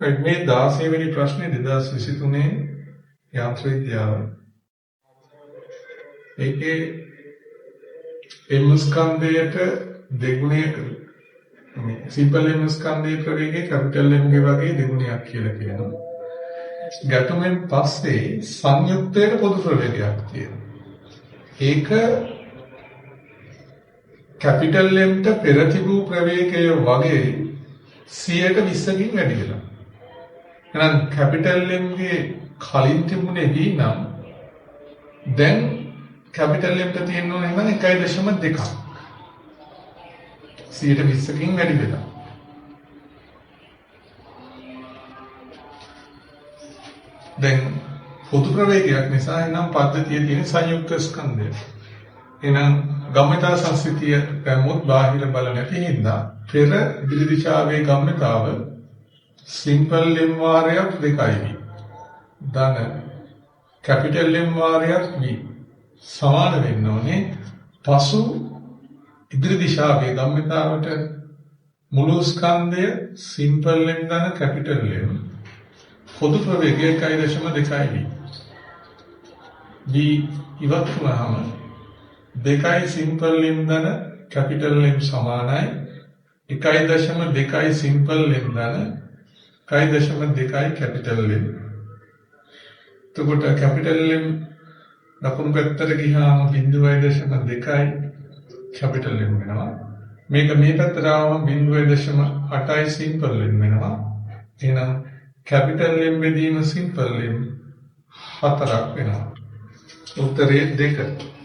මේ 16 වෙනි ප්‍රශ්නේ 2023 යාන්ත්‍ර විද්‍යාව. ඒකේ M ස්කන්ධයට දෙගුණයක මේ සිම්පල් M ස්කන්ධයේ ප්‍රවේගය කැපිටල් M ගේ වගේ දෙගුණයක් කියලා කියනවා. ගැටුමෙන් පස්සේ සංයුක්තයට පොදු ප්‍රවේගයක් තියෙනවා. ඒක කැපිටල් M ට පෙර තිබූ ප්‍රවේගය වගේ 120කින් වැඩි වෙනවා. එහෙනම් කැපිටල් M ගේ කලින් තිබුණේ V නම් දැන් කැපිටල් M ට තියෙන්න ඕන එහෙනම් 1.2ක් 120කින් වැඩි වෙනවා. දැන් පොදු ප්‍රවේගයක් නිසා එනම් පද්ධතියේ තියෙන සංයුක්ත ස්කන්ධය. එහෙනම් ගම්මිතා සංස්කෘතිය ප්‍රමුඛ බාහිර බල නැති හින්දා පෙර ඉදිරි දිශාවේ ගම්මිතාව සිම්පල් M වාරයක් 2යි. ධන කැපිටල් M වාරයක් V සමාන වෙන්න ඕනේ. පසු ඉදිරි දිශාවේ ගම්මිතාවට මුළු ස්කන්ධය සිම්පල් M ධන කැපිටල් M පොදු ප්‍රවේගය 1.2යි. V ඉවත් වුණාම 2යි සිම්පල් M ධන කැපිටල් M සමානයි 1.2යි සිම්පල් M ධන 1.2යි කැපිටල් M. එතකොට කැපිටල් M දකුණු පැත්තට ගියාම 0.2යි කැපිටල් M වෙනවා. මේක මේ පැත්තට ආවම 0.8යි සිම්පල් M වෙනවා. එහෙනම් කැපිටල් M බෙදීම සිම්පල් M 4ක් වෙනවා. උත්තරේ 2.